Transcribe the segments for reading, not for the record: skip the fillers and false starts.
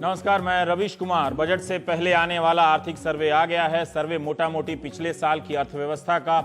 नमस्कार, मैं रवीश कुमार। बजट से पहले आने वाला आर्थिक सर्वे आ गया है। सर्वे मोटा मोटी पिछले साल की अर्थव्यवस्था का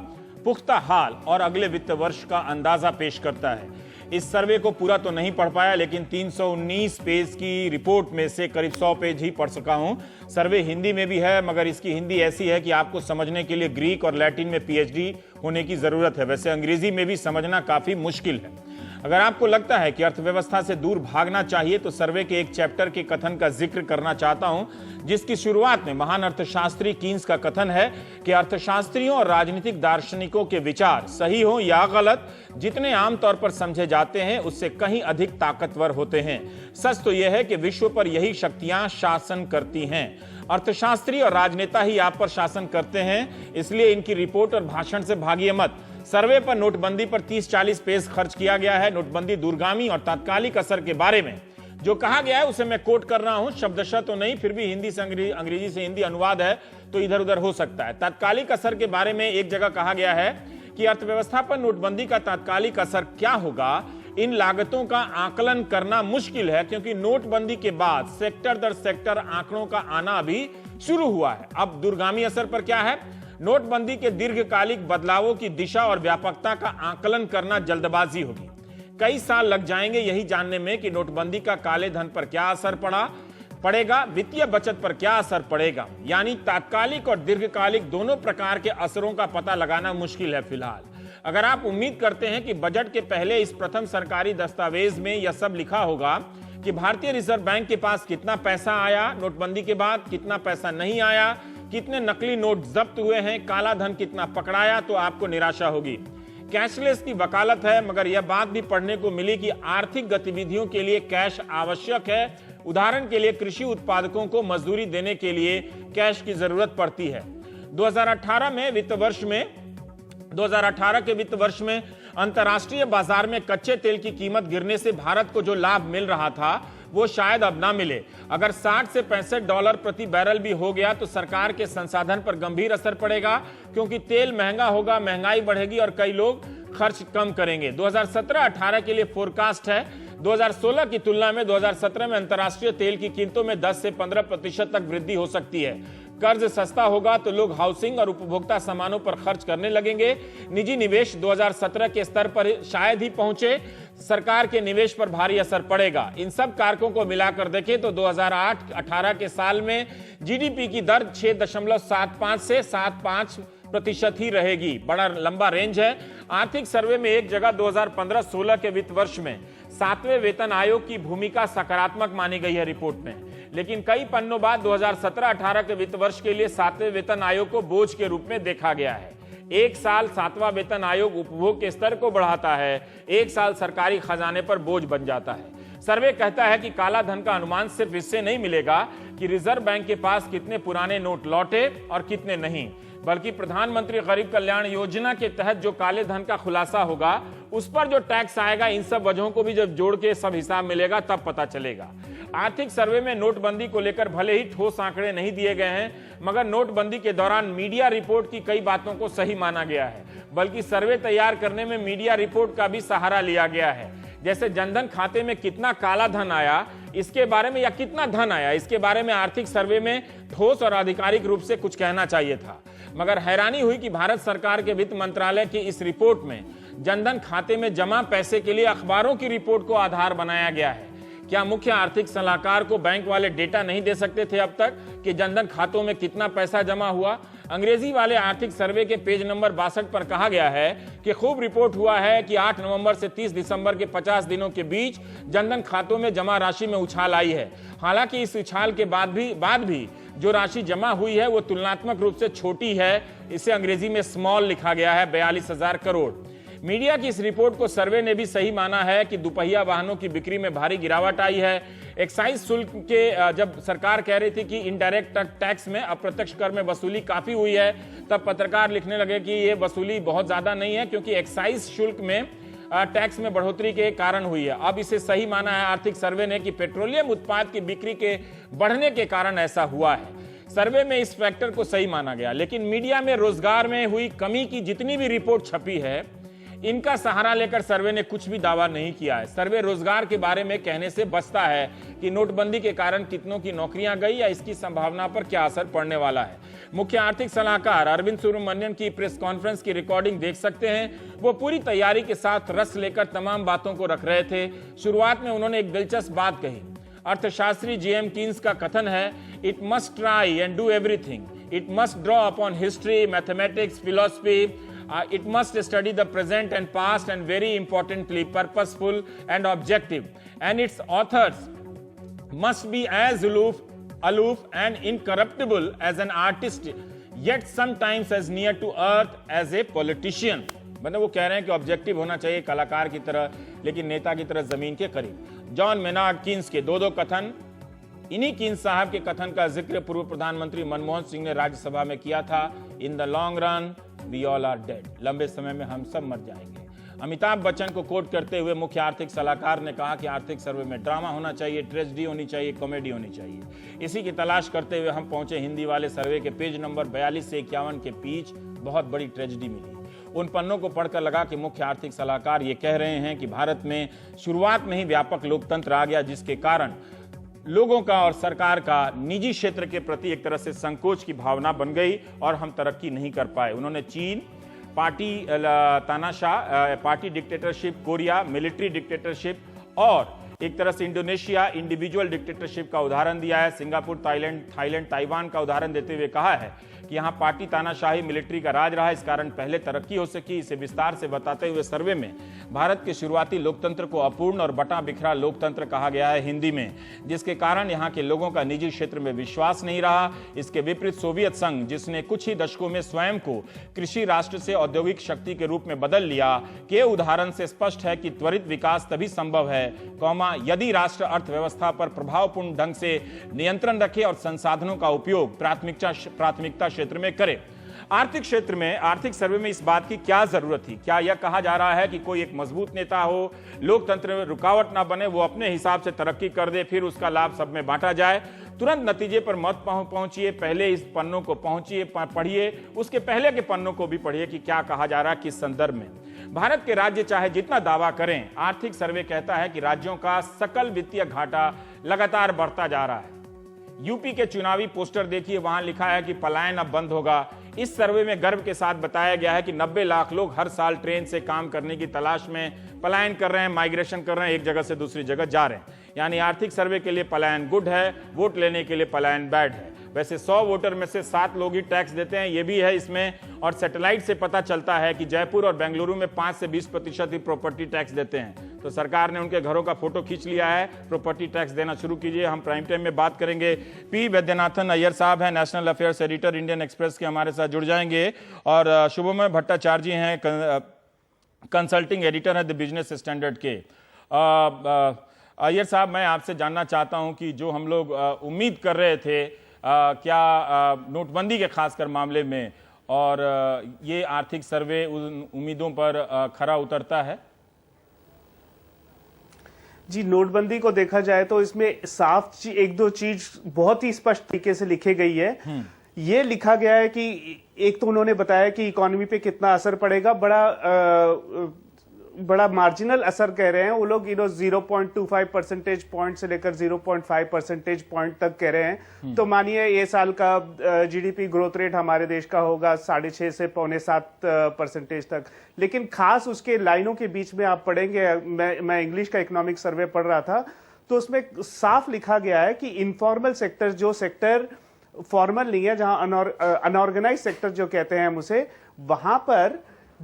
पुख्ता हाल और अगले वित्त वर्ष का अंदाजा पेश करता है। इस सर्वे को पूरा तो नहीं पढ़ पाया, लेकिन 319 पेज की रिपोर्ट में से करीब 100 पेज ही पढ़ सका हूं। सर्वे हिंदी में भी है, मगर इसकी हिंदी ऐसी है कि आपको समझने के लिए ग्रीक और लैटिन में पीएचडी होने की जरूरत है। वैसे अंग्रेजी में भी समझना काफी मुश्किल है। अगर आपको लगता है कि अर्थव्यवस्था से दूर भागना चाहिए तो सर्वे के एक चैप्टर के कथन का जिक्र करना चाहता हूं, जिसकी शुरुआत में महान अर्थशास्त्री कीन्स का कथन है कि अर्थशास्त्रियों और राजनीतिक दार्शनिकों के विचार सही हो या गलत, जितने आमतौर पर समझे जाते हैं उससे कहीं अधिक ताकतवर होते हैं। सच तो यह है कि विश्व पर यही शक्तियां शासन करती हैं। अर्थशास्त्री और राजनेता ही आप पर शासन करते हैं, इसलिए इनकी रिपोर्ट और भाषण से भागिए मत। सर्वे पर नोटबंदी पर 30-40 पेज खर्च किया गया है। नोटबंदी दूरगामी और तात्कालिक असर के बारे में जो कहा गया है उसे मैं कोट कर रहा हूं, शब्दशः तो नहीं, फिर भी हिंदी से अंग्रेजी से हिंदी अनुवाद है तो इधर उधर हो सकता है। तात्कालिक असर के बारे में एक जगह कहा गया है कि अर्थव्यवस्था पर नोटबंदी का तात्कालिक असर क्या होगा, इन लागतों का आकलन करना मुश्किल है, क्योंकि नोटबंदी के बाद सेक्टर दर सेक्टर आंकड़ों का आना अभी शुरू हुआ है। अब दूरगामी असर पर क्या है? नोटबंदी के दीर्घकालिक बदलावों की दिशा और व्यापकता का आकलन करना जल्दबाजी होगी। कई साल लग जाएंगे यही जानने में कि नोटबंदी का काले धन पर क्या असर पड़ेगा, वित्तीय बचत पर क्या असर पड़ेगा। यानी तात्कालिक और दीर्घकालिक दोनों प्रकार के असरों का पता लगाना मुश्किल है फिलहाल। अगर आप उम्मीद करते हैं कि बजट के पहले इस प्रथम सरकारी दस्तावेज में यह सब लिखा होगा कि भारतीय रिजर्व बैंक के पास कितना पैसा आया नोटबंदी के बाद, कितना पैसा नहीं आया, कितने नकली नोट जब्त हुए हैं, काला धन कितना पकड़ाया, तो आपको निराशा होगी। कैशलेस की वकालत है, मगर यह बात भी पढ़ने को मिली कि आर्थिक गतिविधियों के लिए कैश आवश्यक है। उदाहरण के लिए कृषि उत्पादकों को मजदूरी देने के लिए कैश की जरूरत पड़ती है। 2018 के वित्त वर्ष में अंतर्राष्ट्रीय बाजार में कच्चे तेल की कीमत गिरने से भारत को जो लाभ मिल रहा था वो शायद अब ना मिले। अगर 60 से $65 प्रति बैरल भी हो गया तो सरकार के संसाधन पर गंभीर असर पड़ेगा, क्योंकि तेल महंगा होगा, महंगाई बढ़ेगी और कई लोग खर्च कम करेंगे। 2017-18 के लिए फोरकास्ट है 2016 की तुलना में 2017 में अंतर्राष्ट्रीय तेल की कीमतों में 10 से 15% तक वृद्धि हो सकती है। कर्ज सस्ता होगा तो लोग हाउसिंग और उपभोक्ता सामानों पर खर्च करने लगेंगे। निजी निवेश 2017 के स्तर पर शायद ही पहुंचे, सरकार के निवेश पर भारी असर पड़ेगा। इन सब कारकों को मिलाकर देखें तो 2008-18 के साल में जीडीपी की दर 6.75 से 7.5% ही रहेगी। बड़ा लंबा रेंज है। आर्थिक सर्वे में एक जगह 2015-16 के वित्त वर्ष में 7वें वेतन आयोग की भूमिका सकारात्मक मानी गई है रिपोर्ट में, लेकिन कई पन्नों बाद 2017-18 के वित्त वर्ष के लिए 7वें वेतन आयोग को बोझ के रूप में देखा गया है। एक साल 7वां वेतन आयोग उपभोग के स्तर को बढ़ाता है, एक साल सरकारी खजाने पर बोझ बन जाता है। सर्वे कहता है कि काला धन का अनुमान सिर्फ इससे नहीं मिलेगा कि रिजर्व बैंक के पास कितने पुराने नोट लौटे और कितने नहीं, बल्कि प्रधानमंत्री गरीब कल्याण योजना के तहत जो काले धन का खुलासा होगा उस पर जो टैक्स आएगा, इन सब वजहों को भी जब जोड़ के सब हिसाब मिलेगा तब पता चलेगा। आर्थिक सर्वे में नोटबंदी को लेकर भले ही ठोस आंकड़े नहीं दिए गए हैं, मगर नोटबंदी के दौरान मीडिया रिपोर्ट की कई बातों को सही माना गया है। बल्कि सर्वे तैयार करने में मीडिया रिपोर्ट का भी सहारा लिया गया है। जैसे जनधन खाते में कितना काला धन आया इसके बारे में, या कितना धन आया इसके बारे में आर्थिक सर्वे में ठोस और आधिकारिक रूप से कुछ कहना चाहिए था। मगर हैरानी हुई कि भारत सरकार के वित्त मंत्रालय की इस रिपोर्ट में जनधन खाते में जमा पैसे के लिए अखबारों की रिपोर्ट को आधार बनाया गया है। क्या मुख्य आर्थिक सलाहकार को बैंक वाले डेटा नहीं दे सकते थे अब तक कि जनधन खातों में कितना पैसा जमा हुआ? अंग्रेजी वाले आर्थिक सर्वे के पेज नंबर 62 पर कहा गया है कि खूब रिपोर्ट हुआ है कि 8 नवंबर से 30 दिसंबर के 50 दिनों के बीच जनधन खातों में जमा राशि में उछाल आई है। हालांकि इस उछाल के बाद भी जो राशि जमा हुई है वो तुलनात्मक रूप से छोटी है। इसे अंग्रेजी में स्मॉल लिखा गया है, 42,000 करोड़। मीडिया की इस रिपोर्ट को सर्वे ने भी सही माना है कि दुपहिया वाहनों की बिक्री में भारी गिरावट आई है। एक्साइज शुल्क के जब सरकार कह रही थी कि इनडायरेक्ट टैक्स में, अप्रत्यक्ष कर में वसूली काफी हुई है, तब पत्रकार लिखने लगे कि ये वसूली बहुत ज्यादा नहीं है, क्योंकि एक्साइज शुल्क में टैक्स में बढ़ोतरी के कारण हुई है। अब इसे सही माना है आर्थिक सर्वे ने कि पेट्रोलियम उत्पाद की बिक्री के बढ़ने के कारण ऐसा हुआ है। सर्वे में इस फैक्टर को सही माना गया। लेकिन मीडिया में रोजगार में हुई कमी की जितनी भी रिपोर्ट छपी है, इनका सहारा लेकर सर्वे ने कुछ भी दावा नहीं किया है। सर्वे रोजगार के बारे में कहने से बचता है कि नोटबंदी के कारण कितनों की नौकरियां गई या इसकी संभावना पर क्या असर पड़ने वाला है। मुख्य आर्थिक सलाहकार अरविंद सुब्रमण्यन की प्रेस कॉन्फ्रेंस की रिकॉर्डिंग देख सकते हैं। वो पूरी तैयारी के साथ रस लेकर तमाम बातों को रख रहे थे। शुरुआत में उन्होंने एक दिलचस्प बात कही। अर्थशास्त्री जेएम कीन्स का कथन है, it must try and do everything, it must draw upon history, mathematics, philosophy, it must study the present and past, and very importantly purposeful and objective, and its authors must be as aloof and incorruptible as an artist, yet sometimes as near to earth as a politician। मतलब वो कह रहे हैं कि objective होना चाहिए कलाकार की तरह, लेकिन नेता की तरह जमीन के करीब। जॉन मेनार्ड कीन्स के दो कथन। इन्हीं कीन्स साहब के कथन का जिक्र पूर्व प्रधानमंत्री मनमोहन सिंह ने राज्यसभा में किया था, in the long run we all are dead, लंबे समय में हम सब मर जाएंगे। अमिताभ बच्चन को कोट करते हुए मुख्य आर्थिक सलाहकार ने कहा कि आर्थिक सर्वे में ड्रामा होना चाहिए, ट्रेजेडी होनी चाहिए, कॉमेडी होनी चाहिए। इसी की तलाश करते हुए हम पहुंचे हिंदी वाले सर्वे के पेज नंबर 42 से 51 के बीच बहुत बड़ी ट्रेजेडी मिली। उन पन्नों को पढ़कर लगा कि मुख्य आर्थिक सलाहकार ये कह रहे हैं कि भारत में शुरुआत में ही व्यापक लोकतंत्र आ गया, जिसके कारण लोगों का और सरकार का निजी क्षेत्र के प्रति एक तरह से संकोच की भावना बन गई और हम तरक्की नहीं कर पाए। उन्होंने चीन, पार्टी तानाशाह, party dictatorship, Korea, military dictatorship और एक तरह से इंडोनेशिया इंडिविजुअल डिक्टेटरशिप का उदाहरण दिया है। सिंगापुर, थाईलैंड, ताइवान का उदाहरण देते हुए कहा है कि यहाँ पार्टी तानाशाही, मिलिट्री का राज रहा, इस कारण पहले तरक्की हो सकी। इसे विस्तार से बताते हुए सर्वे में भारत के शुरुआती लोकतंत्र को अपूर्ण और बटा बिखरा लोकतंत्र कहा गया है हिंदी में, जिसके कारण यहाँ के लोगों का निजी क्षेत्र में विश्वास नहीं रहा। इसके विपरीत सोवियत संघ, जिसने कुछ ही दशकों में स्वयं को कृषि राष्ट्र से औद्योगिक शक्ति के रूप में बदल लिया, के उदाहरण से स्पष्ट है कि त्वरित विकास तभी संभव है, यदि राष्ट्र अर्थव्यवस्था पर प्रभावपूर्ण ढंग से नियंत्रण रखे और संसाधनों का उपयोग प्राथमिकता क्षेत्र में करे। आर्थिक क्षेत्र में, आर्थिक सर्वे में इस बात की क्या जरूरत थी? क्या यह कहा जा रहा है कि कोई एक मजबूत नेता हो, लोकतंत्र में रुकावट ना बने, वो अपने हिसाब से तरक्की कर दे, फिर उसका लाभ सब में बांटा जाए? तुरंत नतीजे पर मत पहुंचिए, पहले इस पन्नों को पढ़िए, उसके पहले के पन्नों को भी पढ़िए कि क्या कहा जा रहा है, किस संदर्भ में। भारत के राज्य चाहे जितना दावा करें, आर्थिक सर्वे कहता है कि राज्यों का सकल वित्तीय घाटा लगातार बढ़ता जा रहा है। यूपी के चुनावी पोस्टर देखिए, वहां लिखा है कि पलायन अब बंद होगा। इस सर्वे में गर्व के साथ बताया गया है कि 90 लाख लोग हर साल ट्रेन से काम करने की तलाश में पलायन कर रहे हैं, माइग्रेशन कर रहे हैं, एक जगह से दूसरी जगह जा रहे हैं। यानी आर्थिक सर्वे के लिए पलायन गुड है, वोट लेने के लिए पलायन बैड है। वैसे 100 वोटर में से 7 लोग ही टैक्स देते हैं, ये भी है इसमें। और सैटेलाइट से पता चलता है कि जयपुर और बेंगलुरु में 5 से 20% ही प्रॉपर्टी टैक्स देते हैं। तो सरकार ने उनके घरों का फोटो खींच लिया है, प्रॉपर्टी टैक्स देना शुरू कीजिए। हम प्राइम टाइम में बात करेंगे। पी वैद्यनाथन अय्यर साहब हैं, national affairs editor, Indian express के, हमारे साथ जुड़ जाएंगे। और शुभमय भट्टाचार्य जी हैं, कंसल्टिंग एडिटर है द बिजनेस स्टैंडर्ड के। अय्यर साहब, मैं आपसे जानना चाहता हूं कि जो हम लोग उम्मीद कर रहे थे, क्या नोटबंदी के खासकर मामले में, और ये आर्थिक सर्वे उन उम्मीदों पर खरा उतरता है? जी, नोटबंदी को देखा जाए तो इसमें साफ एक दो चीज बहुत ही स्पष्ट तरीके से लिखी गई है। ये लिखा गया है कि एक तो उन्होंने बताया कि इकोनॉमी पे कितना असर पड़ेगा, बड़ा मार्जिनल असर कह रहे हैं वो लोग, 0.25 परसेंटेज पॉइंट से लेकर 0.5 परसेंटेज पॉइंट तक कह रहे हैं। तो मानिए ये साल का जीडीपी ग्रोथ रेट हमारे देश का होगा 6.5 से 6.25% तक। लेकिन खास उसके लाइनों के बीच में आप पढ़ेंगे, मैं इंग्लिश का इकोनॉमिक सर्वे पढ़ रहा था, तो उसमें साफ लिखा गया है कि इनफॉर्मल सेक्टर, जो सेक्टर फॉर्मल नहीं है, जहां अनऑर्गेनाइज सेक्टर जो कहते हैं हम उसे, वहां पर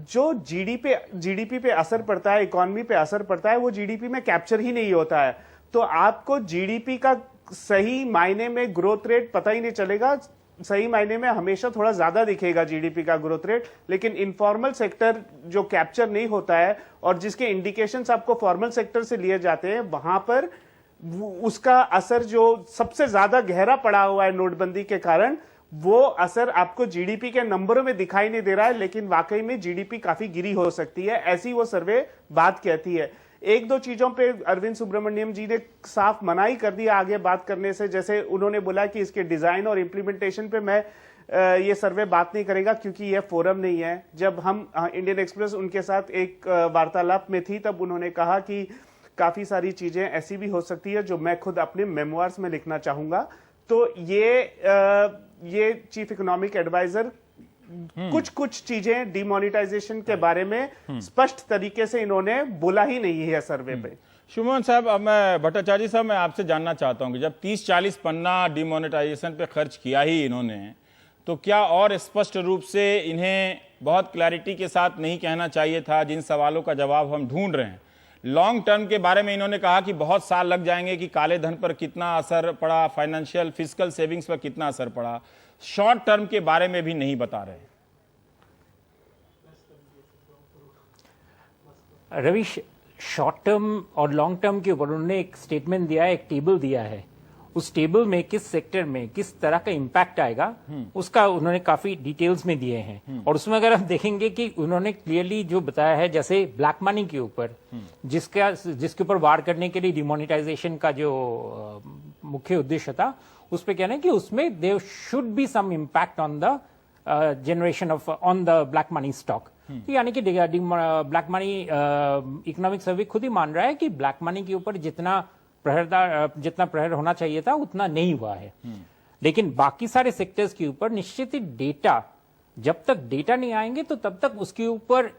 जो जीडीपी पे असर पड़ता है, इकोनॉमी पे असर पड़ता है, वो जीडीपी में कैप्चर ही नहीं होता है। तो आपको जीडीपी का सही मायने में ग्रोथ रेट पता ही नहीं चलेगा। सही मायने में हमेशा थोड़ा ज्यादा दिखेगा जीडीपी का ग्रोथ रेट, लेकिन इनफॉर्मल सेक्टर जो कैप्चर नहीं होता है और जिसके इंडिकेशंस आपको फॉर्मल सेक्टर से लिए जाते हैं, वहां पर उसका असर जो सबसे ज्यादा गहरा पड़ा हुआ है नोटबंदी के कारण, वो असर आपको जीडीपी के नंबरों में दिखाई नहीं दे रहा है, लेकिन वाकई में जीडीपी काफी गिरी हो सकती है, ऐसी वो सर्वे बात कहती है। एक दो चीजों पे अरविंद सुब्रमण्यम जी ने साफ मनाही कर दिया आगे बात करने से। जैसे उन्होंने बोला कि इसके डिजाइन और इंप्लीमेंटेशन पे मैं ये सर्वे बात नहीं करेगा क्योंकि ये फोरम नहीं है। जब हम इंडियन एक्सप्रेस उनके साथ एक वार्तालाप में थी तब उन्होंने कहा कि काफी सारी चीजें ऐसी भी हो सकती है जो मैं खुद अपने मेमोइर्स में लिखना चाहूंगा। तो ये चीफ इकोनॉमिक एडवाइजर कुछ चीजें डिमोनेटाइजेशन के बारे में स्पष्ट तरीके से इन्होंने बोला ही नहीं है सर्वे पे। शुभमोहन साहब, अब मैं भट्टाचार्य साहब मैं आपसे जानना चाहता हूं कि जब 30-40 पन्ना डिमोनेटाइजेशन पे खर्च किया ही इन्होंने, तो क्या और स्पष्ट रूप से इन्हें बहुत क्लैरिटी के साथ नहीं कहना चाहिए था जिन सवालों का जवाब हम ढूंढ रहे हैं? लॉन्ग टर्म के बारे में इन्होंने कहा कि बहुत साल लग जाएंगे कि काले धन पर कितना असर पड़ा, फाइनेंशियल फिजिकल सेविंग्स पर कितना असर पड़ा। शॉर्ट टर्म के बारे में भी नहीं बता रहे। रविश, शॉर्ट टर्म और लॉन्ग टर्म के ऊपर उन्होंने एक स्टेटमेंट दिया है, एक टेबल दिया है। उस टेबल में किस सेक्टर में किस तरह का इंपैक्ट आएगा उसका उन्होंने काफी डिटेल्स में दिए हैं। और उसमें अगर हम देखेंगे कि उन्होंने क्लियरली जो बताया है, जैसे ब्लैक मनी के ऊपर जिसके ऊपर वार करने के लिए डिमोनेटाइजेशन का जो मुख्य उद्देश्य था, उस पर कहना है कि उसमें there should be some impact on the generation of on the black money stock. यानी कि ब्लैक मनी इकोनॉमिक सर्वे खुद ही मान रहा है कि ब्लैक मनी के ऊपर जितना प्रहर होना चाहिए था उतना नहीं हुआ है। लेकिन बाकी सारे सेक्टर्स के ऊपर निश्चित ही डेटा, जब तक डेटा नहीं आएंगे तो तब तक उसके ऊपर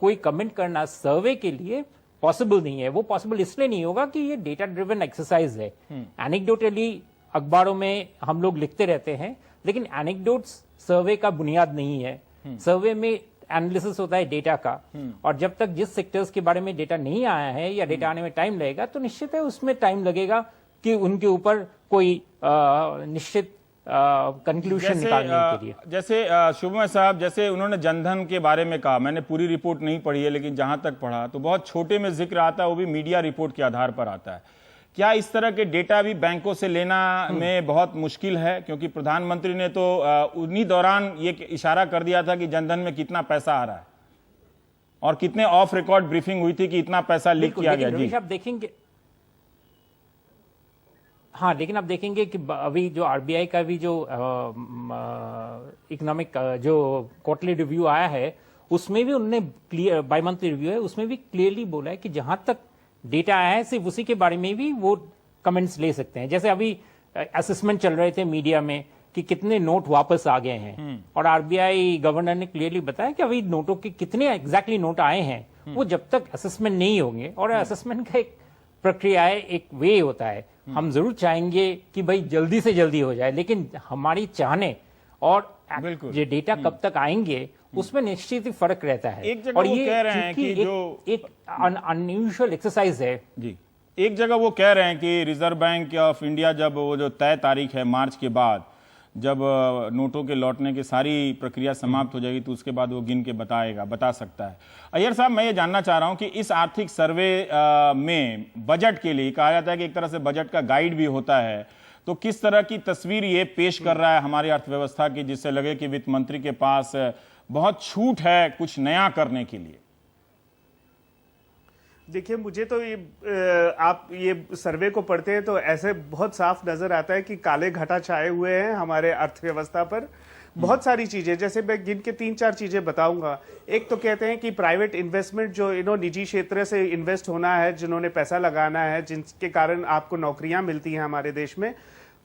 कोई कमेंट करना सर्वे के लिए पॉसिबल नहीं है। वो पॉसिबल इसलिए नहीं होगा कि ये डेटा ड्रिवन एक्सरसाइज है। एनेक्डोटली अखबारों में हम लोग लिखते रहते हैं, लेकिन एनेक्डोट्स सर्वे का बुनियाद नहीं है। सर्वे में एनालिसिस होता है डेटा का, और जब तक जिस सेक्टर्स के बारे में डेटा नहीं आया है या डेटा आने में टाइम लगेगा तो निश्चित है उसमें टाइम लगेगा कि उनके ऊपर कोई निश्चित कंक्लूजन निकालने के लिए। जैसे शुभमय साहब, जैसे उन्होंने जनधन के बारे में कहा, मैंने पूरी रिपोर्ट नहीं पढ़ी है लेकिन जहां तक पढ़ा तो बहुत छोटे में जिक्र आता है, वो भी मीडिया रिपोर्ट के आधार पर आता है। क्या इस तरह के डेटा भी बैंकों से लेना में बहुत मुश्किल है? क्योंकि प्रधानमंत्री ने तो उन्हीं दौरान ये इशारा कर दिया था कि जनधन में कितना पैसा आ रहा है और कितने ऑफ रिकॉर्ड ब्रीफिंग हुई थी कि इतना पैसा लीक किया गया। जी, आप देखेंगे, हाँ, लेकिन आप देखेंगे कि अभी जो आरबीआई का भी जो इकोनॉमिक जो क्वार्टरली रिव्यू आया है उसमें भी उन्होंने क्लियर, बाई मंथली रिव्यू है, उसमें भी क्लियरली बोला है कि जहां तक डेटा आया है सिर्फ उसी के बारे में भी वो कमेंट्स ले सकते हैं। जैसे अभी असेसमेंट चल रहे थे मीडिया में कि कितने नोट वापस आ गए हैं, और आरबीआई गवर्नर ने क्लियरली बताया कि अभी नोटों के कितने एग्जैक्टली नोट आए हैं वो जब तक असेसमेंट नहीं होंगे, और असेसमेंट का एक प्रक्रिया है, एक वे होता है। हम जरूर चाहेंगे कि भाई जल्दी से जल्दी हो जाए, लेकिन हमारी चाहने और ये डेटा कब तक आएंगे उसमें निश्चित ही फर्क रहता है। एक जगह और वो ये कह रहे हैं कि जो एक अनयूजुअल एक्सरसाइज है। जी, एक जगह वो कह रहे हैं कि रिजर्व बैंक ऑफ इंडिया जब वो जो तय तारीख है मार्च के बाद, जब नोटों के लौटने की सारी प्रक्रिया समाप्त हो जाएगी तो उसके बाद वो गिन के बता सकता है। अय्यर साहब, मैं ये जानना चाह रहा हूं कि इस आर्थिक सर्वे में बजट के लिए कहा जाता है कि एक तरह से बजट का गाइड भी होता है, तो किस तरह की तस्वीर ये पेश कर रहा है हमारी अर्थव्यवस्था की, जिससे लगे कि वित्त मंत्री के पास बहुत छूट है कुछ नया करने के लिए? देखिए, मुझे तो आप ये सर्वे को पढ़ते हैं तो ऐसे बहुत साफ नजर आता है कि काले घटा छाए हुए हैं हमारे अर्थव्यवस्था पर। बहुत सारी चीजें, जैसे मैं गिन के 3-4 चीजें बताऊंगा। एक तो कहते हैं कि प्राइवेट इन्वेस्टमेंट, जो निजी क्षेत्र से इन्वेस्ट होना है, जिन्होंने पैसा लगाना है, जिनके कारण आपको नौकरियां मिलती हैं हमारे देश में,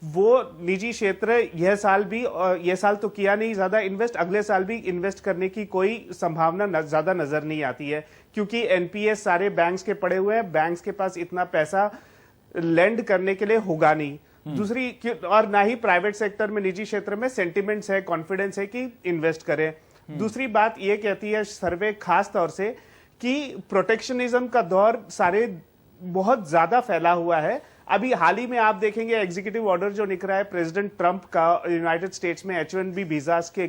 वो निजी क्षेत्र यह साल तो किया नहीं ज्यादा इन्वेस्ट, अगले साल भी इन्वेस्ट करने की कोई संभावना ज्यादा नजर नहीं आती है, क्योंकि एनपीएस सारे बैंक्स के पड़े हुए हैं। बैंक्स के पास इतना पैसा लेंड करने के लिए होगा नहीं। दूसरी, और ना ही प्राइवेट सेक्टर में, निजी क्षेत्र में सेंटिमेंट्स है, कॉन्फिडेंस है कि इन्वेस्ट करें। दूसरी बात ये कहती है सर्वे खास तौर से कि प्रोटेक्शनिज्म का दौर सारे बहुत ज्यादा फैला हुआ है। अभी हाल ही में आप देखेंगे एग्जीक्यूटिव ऑर्डर जो निकला है प्रेसिडेंट ट्रंप का यूनाइटेड स्टेट्स में H1B वीजास के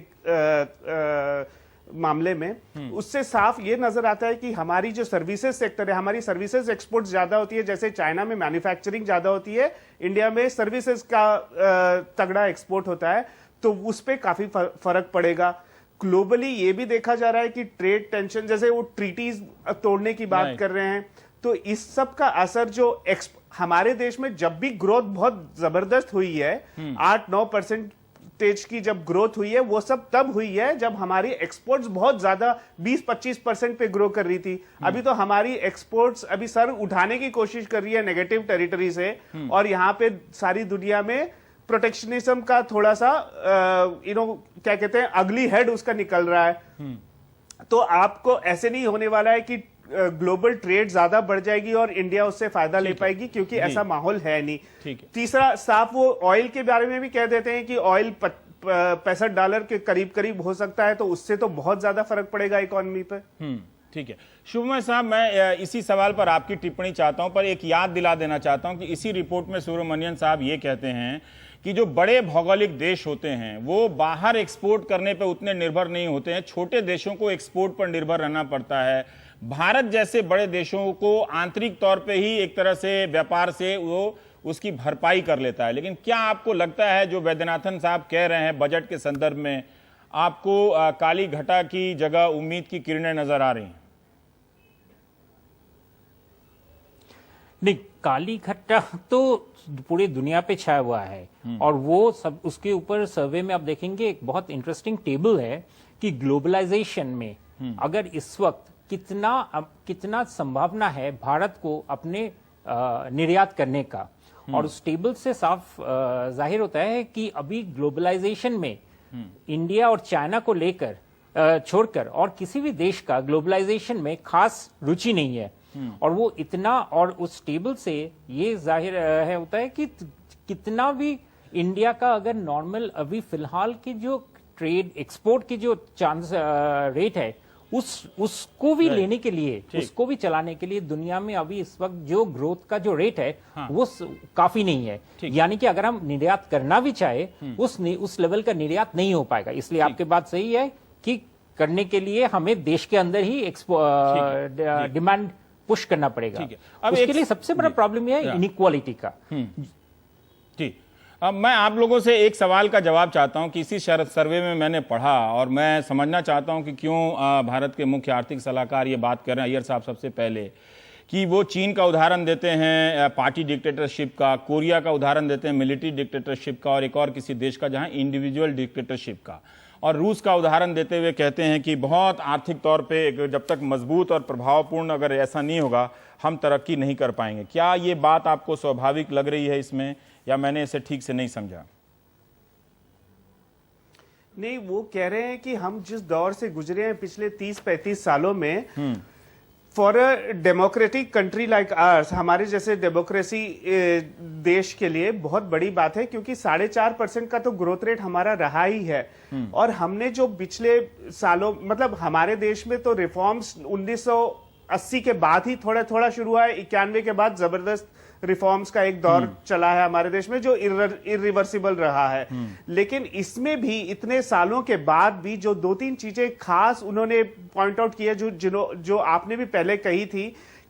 मामले में, उससे साफ ये नजर आता है कि हमारी जो सर्विसेज सेक्टर है, हमारी सर्विसेज एक्सपोर्ट ज्यादा होती है। जैसे चाइना में मैन्युफैक्चरिंग ज्यादा होती है, इंडिया में सर्विसेज का तगड़ा एक्सपोर्ट होता है, तो उस पर काफी फर्क पड़ेगा। ग्लोबली ये भी देखा जा रहा है कि ट्रेड टेंशन, जैसे वो ट्रीटीज तोड़ने की बात कर रहे हैं, तो इस सब का असर जो हमारे देश में जब भी ग्रोथ बहुत जबरदस्त हुई है, 8-9% की जब ग्रोथ हुई है, वो सब तब हुई है जब हमारी एक्सपोर्ट्स बहुत ज्यादा 20-25% पे ग्रो कर रही थी। अभी तो हमारी एक्सपोर्ट्स अभी सर उठाने की कोशिश कर रही है नेगेटिव टेरिटरी से, और यहाँ पे सारी दुनिया में प्रोटेक्शनिज्म का थोड़ा सा क्या कहते हैं, अगली हेड उसका निकल रहा है। तो आपको ऐसे नहीं होने वाला है कि ग्लोबल ट्रेड ज्यादा बढ़ जाएगी और इंडिया उससे फायदा ले पाएगी, क्योंकि ऐसा माहौल है नहीं। ठीक है। तीसरा साफ वो ऑयल के बारे में भी कह देते हैं कि ऑयल $65 के करीब करीब हो सकता है, तो उससे तो बहुत ज्यादा फर्क पड़ेगा इकोनॉमी पे। ठीक है। शुभमय साहब, मैं इसी सवाल पर आपकी टिप्पणी चाहता हूं, पर एक याद दिला देना चाहता हूं कि इसी रिपोर्ट में सुब्रमण्यन साहब ये कहते हैं कि जो बड़े भौगोलिक देश होते हैं वो बाहर एक्सपोर्ट करने पर उतने निर्भर नहीं होते हैं, छोटे देशों को एक्सपोर्ट पर निर्भर रहना पड़ता है। भारत जैसे बड़े देशों को आंतरिक तौर पे ही एक तरह से व्यापार से वो उसकी भरपाई कर लेता है। लेकिन क्या आपको लगता है जो वैद्यनाथन साहब कह रहे हैं बजट के संदर्भ में, आपको काली घटा की जगह उम्मीद की किरणें नजर आ रही हैं? नहीं, काली घटा तो पूरी दुनिया पे छाया हुआ है, और वो सब उसके ऊपर सर्वे में आप देखेंगे एक बहुत इंटरेस्टिंग टेबल है कि ग्लोबलाइजेशन में अगर इस वक्त कितना संभावना है भारत को अपने निर्यात करने का, और उस टेबल से साफ जाहिर होता है कि अभी ग्लोबलाइजेशन में इंडिया और चाइना को लेकर छोड़कर और किसी भी देश का ग्लोबलाइजेशन में खास रुचि नहीं है। और वो इतना, और उस टेबल से ये जाहिर है होता है कि कितना भी इंडिया का अगर नॉर्मल अभी फिलहाल की जो ट्रेड एक्सपोर्ट की जो चांस रेट है उसको भी लेने के लिए, उसको भी चलाने के लिए दुनिया में अभी इस वक्त जो ग्रोथ का जो रेट है वो काफी नहीं है। यानी कि अगर हम निर्यात करना भी चाहे उस लेवल का निर्यात नहीं हो पाएगा। इसलिए आपकी बात सही है कि करने के लिए हमें देश के अंदर ही डिमांड पुश करना पड़ेगा। अब उसके लिए सबसे बड़ा प्रॉब्लम यह है इनइक्वालिटी का। जी, अब मैं आप लोगों से एक सवाल का जवाब चाहता हूं कि इसी सर्वे में मैंने पढ़ा और मैं समझना चाहता हूं कि क्यों भारत के मुख्य आर्थिक सलाहकार ये बात कर रहे हैं, अय्यर साहब सबसे पहले, कि वो चीन का उदाहरण देते हैं पार्टी डिक्टेटरशिप का, कोरिया का उदाहरण देते हैं मिलिट्री डिक्टेटरशिप का, और एक और किसी देश का जहां इंडिविजुअल डिक्टेटरशिप का, और रूस का उदाहरण देते हुए कहते हैं कि बहुत आर्थिक तौर पे जब तक मजबूत और प्रभावपूर्ण अगर ऐसा नहीं होगा हम तरक्की नहीं कर पाएंगे। क्या ये बात आपको स्वाभाविक लग रही है इसमें, या मैंने इसे ठीक से नहीं समझा? नहीं, वो कह रहे हैं कि हम जिस दौर से गुजरे हैं पिछले 30-35 सालों में, for a democratic country like ours, हमारे जैसे डेमोक्रेसी देश के लिए बहुत बड़ी बात है, क्योंकि 4.5% का तो ग्रोथ रेट हमारा रहा ही है। और हमने जो पिछले सालों, मतलब हमारे देश में तो रिफॉर्म्स 1980 के बाद ही थोड़ा थोड़ा शुरू हुआ है, 91 के बाद जबरदस्त रिफॉर्म्स का एक दौर चला है हमारे देश में जो इरिवर्सिबल रहा है। लेकिन इसमें भी इतने सालों के बाद भी जो 2-3 चीजें खास उन्होंने पॉइंट आउट की है, जो आपने भी पहले कही थी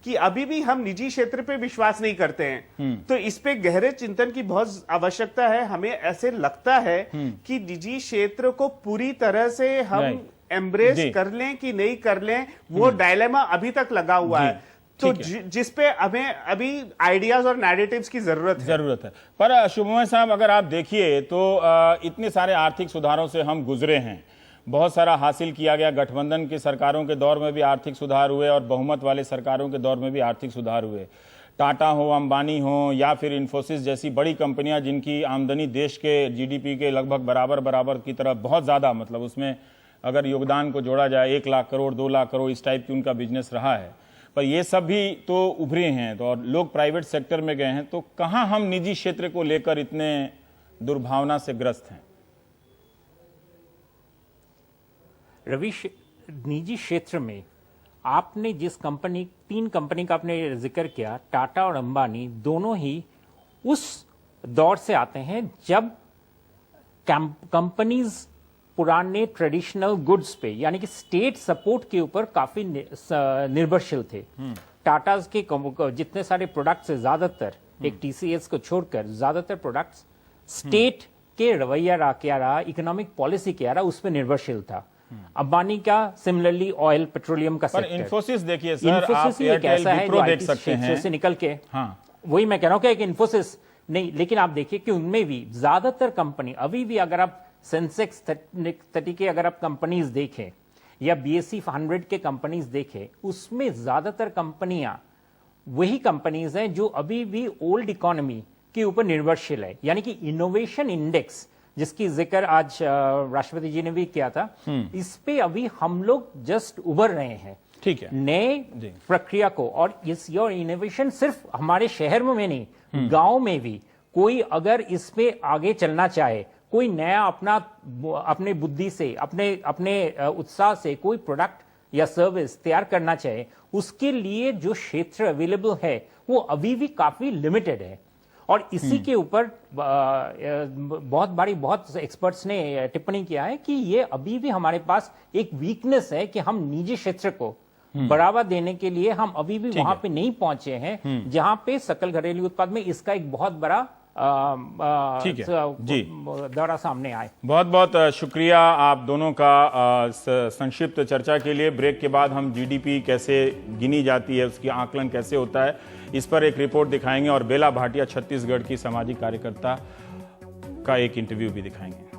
कि अभी भी हम निजी क्षेत्र पे विश्वास नहीं करते हैं। तो इस पे गहरे चिंतन की बहुत आवश्यकता है। हमें ऐसे लगता है कि निजी क्षेत्र को पूरी तरह से हम एम्ब्रेस कर लें कि नहीं कर लें, वो डायलेमा अभी तक लगा हुआ है। तो जिस पे हमें अभी आइडियाज और नैरेटिव्स की जरूरत है। पर शुभमय साहब, अगर आप देखिए तो इतने सारे आर्थिक सुधारों से हम गुजरे हैं, बहुत सारा हासिल किया गया। गठबंधन की सरकारों के दौर में भी आर्थिक सुधार हुए और बहुमत वाले सरकारों के दौर में भी आर्थिक सुधार हुए। टाटा हो, अंबानी हो, या फिर इन्फोसिस जैसी बड़ी कंपनियां जिनकी आमदनी देश के जीडीपी के लगभग बराबर की तरह बहुत ज्यादा, मतलब उसमें अगर योगदान को जोड़ा जाए 1 लाख करोड़ 2 लाख करोड़ इस टाइप की उनका बिजनेस रहा है, पर ये सब भी तो उभरे हैं तो और लोग प्राइवेट सेक्टर में गए हैं, तो कहां हम निजी क्षेत्र को लेकर इतने दुर्भावना से ग्रस्त हैं? रविश, निजी क्षेत्र में आपने जिस 3 कंपनी का आपने जिक्र किया, टाटा और अंबानी, दोनों ही उस दौर से आते हैं जब कंपनीज पुराने ट्रेडिशनल गुड्स पे यानी कि स्टेट सपोर्ट के ऊपर काफी निर्भरशील थे। टाटा के जितने सारे प्रोडक्ट्स है, ज्यादातर एक टीसीएस को छोड़कर ज्यादातर प्रोडक्ट्स स्टेट के रवैया क्या रहा, इकोनॉमिक पॉलिसी क्या रहा, उस पर निर्भरशील था। अंबानी का सिमिलरली ऑयल पेट्रोलियम का पर सेक्टर। इन्फोसिस देखिए सर, आप इन्फोसिस ही एक एयरटेल ऐसा है विप्रो जो देख IT सकते हैं। से निकल के, हाँ, वही मैं कह रहा हूं कि एक इन्फोसिस नहीं, लेकिन आप देखिए कि उनमें भी ज्यादातर कंपनी अभी भी, अगर आप सेंसेक्स 30 के अगर आप कंपनीज देखें या BSE 100 के कंपनीज देखें, उसमें ज्यादातर कंपनियां वही कंपनीज हैं जो अभी भी ओल्ड इकोनॉमी के ऊपर निर्भरशील है। यानी कि इनोवेशन इंडेक्स, जिसकी जिक्र आज राष्ट्रपति जी ने भी किया था, इस पे अभी हम लोग जस्ट उभर रहे हैं। ठीक है, नए प्रक्रिया को, और इस योर इनोवेशन सिर्फ हमारे शहर में नहीं, गांव में भी कोई अगर इसमें आगे चलना चाहे, कोई नया अपने बुद्धि से, अपने उत्साह से कोई प्रोडक्ट या सर्विस तैयार करना चाहे, उसके लिए जो क्षेत्र अवेलेबल है वो अभी भी काफी लिमिटेड है। और इसी के ऊपर बहुत एक्सपर्ट्स ने टिप्पणी किया है कि ये अभी भी हमारे पास एक वीकनेस है कि हम निजी क्षेत्र को बढ़ावा देने के लिए हम अभी भी वहां पे नहीं पहुंचे हैं, जहां पे सकल घरेलू उत्पाद में इसका एक बहुत बड़ा ठीक है जी, दौरा सामने आए। बहुत बहुत शुक्रिया आप दोनों का संक्षिप्त चर्चा के लिए। ब्रेक के बाद हम GDP कैसे गिनी जाती है, उसकी आकलन कैसे होता है, इस पर एक रिपोर्ट दिखाएंगे और बेला भाटिया छत्तीसगढ़ की सामाजिक कार्यकर्ता का एक इंटरव्यू भी दिखाएंगे।